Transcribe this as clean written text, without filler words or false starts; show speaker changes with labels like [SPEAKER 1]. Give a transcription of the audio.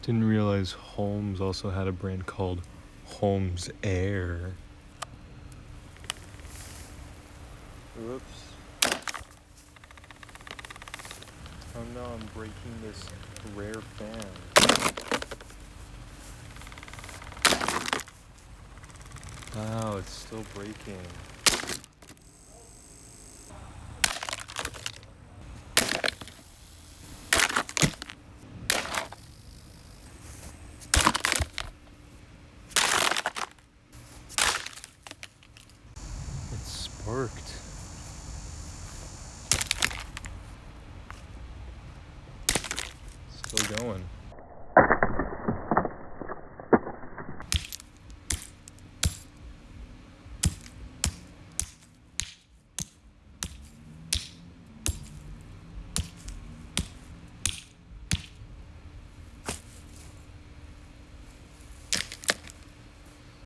[SPEAKER 1] Didn't realize Holmes also had a brand called Holmes Air. Oops. Oh no, I'm breaking this rare fan. Wow, it's still breaking.